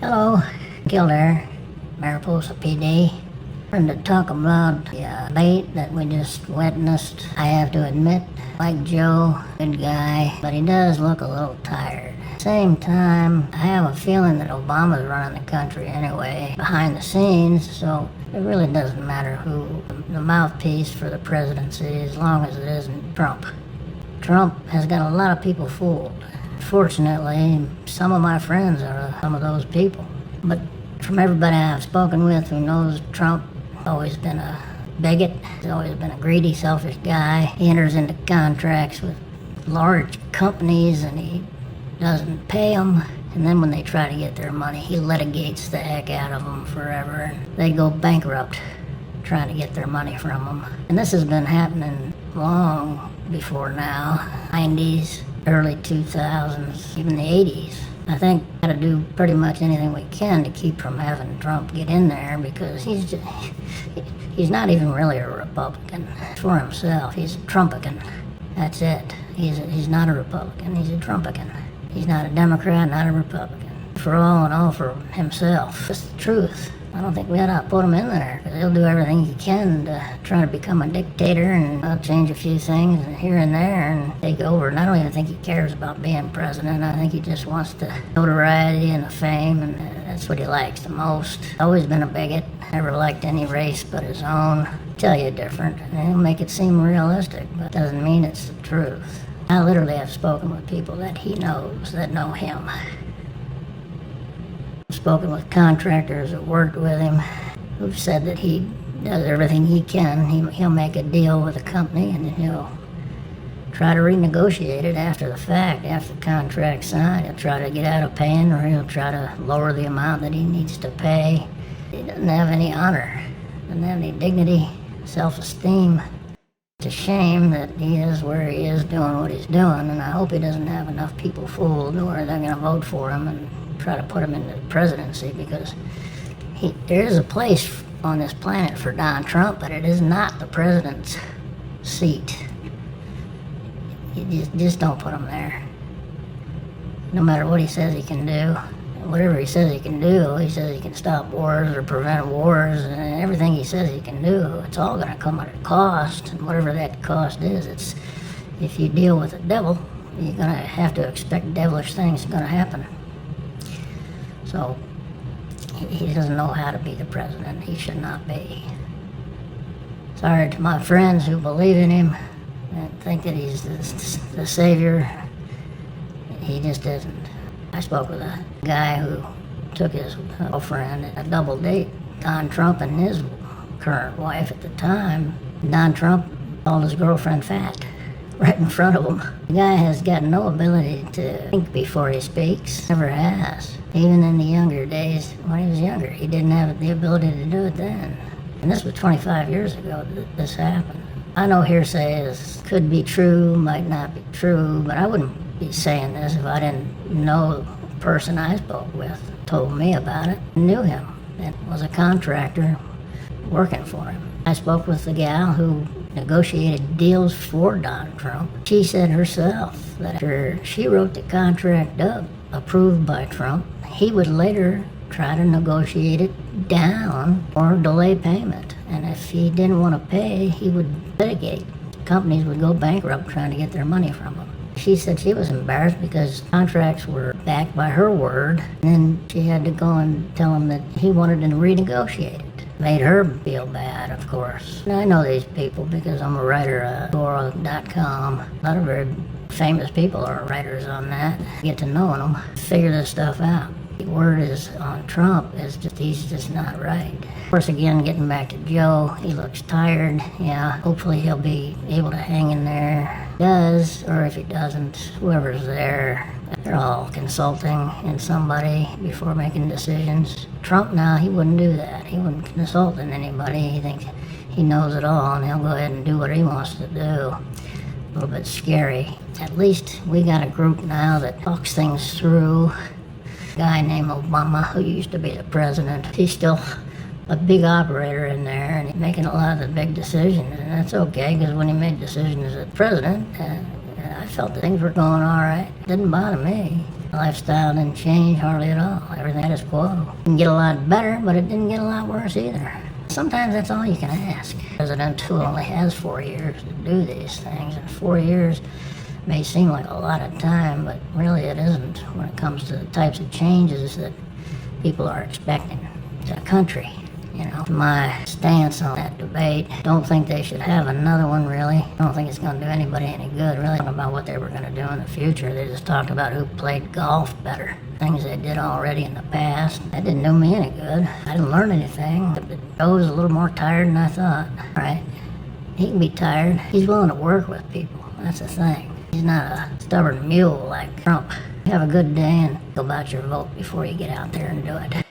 Hello, Kildare, Mariposa PD. And to talk about the debate that we just witnessed, I have to admit, like Joe, good guy, but he does look a little tired. Same time, I have a feeling that Obama's running the country anyway, behind the scenes, so it really doesn't matter who the mouthpiece for the presidency as long as it isn't Trump. Trump has got a lot of people fooled. Fortunately, some of my friends are some of those people. But from everybody I've spoken with who knows Trump, he's always been a bigot. He's always been a greedy, selfish guy. He enters into contracts with large companies and he doesn't pay them. And then when they try to get their money, he litigates the heck out of them forever. And they go bankrupt trying to get their money from them. And this has been happening long before now, 90s. Early 2000s, even the 80s. I think we got to do pretty much anything we can to keep from having Trump get in there because he's not even really a Republican for himself. He's a Trumpican. That's it. He's not a Republican. He's a Trumpican. He's not a Democrat, not a Republican. For all and all for himself. That's the truth. I don't think we ought to put him in there because he'll do everything he can to try to become a dictator and change a few things here and there and take over. And I don't even think he cares about being president. I think he just wants the notoriety and the fame, and that's what he likes the most. Always been a bigot. Never liked any race but his own. Tell you different, and he'll make it seem realistic, but doesn't mean it's the truth. I literally have spoken with people that he knows that know him. Spoken with contractors that worked with him who've said that he does everything he can. He'll make a deal with a company and then he'll try to renegotiate it after the fact, after the contract's signed. He'll try to get out of paying or he'll try to lower the amount that he needs to pay. He doesn't have any honor, doesn't have any dignity, self-esteem. It's a shame that he is where he is doing what he's doing, and I hope he doesn't have enough people fooled where they're going to vote for him and try to put him in the presidency because there is a place on this planet for Donald Trump, but it is not the president's seat. You just don't put him there. No matter what he says he can do, whatever he says he can do, he says he can stop wars or prevent wars, and everything he says he can do, it's all going to come at a cost, and whatever that cost is, it's if you deal with the devil, you're going to have to expect devilish things are going to happen. So, he doesn't know how to be the president. He should not be. Sorry to my friends who believe in him and think that he's the savior. He just isn't. I spoke with a guy who took his girlfriend a double date, Don Trump and his current wife at the time. Don Trump called his girlfriend fat right in front of him. The guy has got no ability to think before he speaks, never has. Even in the younger days, when he was younger, he didn't have the ability to do it then. And this was 25 years ago that this happened. I know hearsay could be true, might not be true, but I wouldn't be saying this if I didn't know the person I spoke with told me about it, knew him, and was a contractor working for him. I spoke with the gal who negotiated deals for Donald Trump. She said herself that after she wrote the contract up, approved by Trump, he would later try to negotiate it down or delay payment. And if he didn't want to pay, he would litigate. Companies would go bankrupt trying to get their money from him. She said she was embarrassed because contracts were backed by her word, and then she had to go and tell him that he wanted to renegotiate it. Made her feel bad, of course. And I know these people because I'm a writer at Vulgar.com. A lot of very famous people are writers on that. Get to know them, figure this stuff out. The word is on Trump is just he's just not right. Of course, again, getting back to Joe, he looks tired. Yeah, hopefully he'll be able to hang in there. Does, or if he doesn't, whoever's there, they're all consulting in somebody before making decisions. Trump now, he wouldn't do that. He wouldn't consult in anybody. He thinks he knows it all and he'll go ahead and do what he wants to do. A little bit scary. At least we got a group now that talks things through. A guy named Obama, who used to be the president, he's still a big operator in there and he's making a lot of the big decisions, and that's okay because when he made decisions as president, I felt that things were going all right. It didn't bother me. Lifestyle didn't change hardly at all. Everything status quo. Didn't get a lot better, but it didn't get a lot worse either. Sometimes that's all you can ask. The president who only has 4 years to do these things, and 4 years may seem like a lot of time, but really it isn't when it comes to the types of changes that people are expecting to the country. You know, my stance on that debate, don't think they should have another one, really. Don't think it's going to do anybody any good, really. Talking about what they were going to do in the future. They just talked about who played golf better. Things they did already in the past. That didn't do me any good. I didn't learn anything. Joe was a little more tired than I thought. Right? He can be tired. He's willing to work with people. That's the thing. He's not a stubborn mule like Trump. Have a good day and go about your vote before you get out there and do it.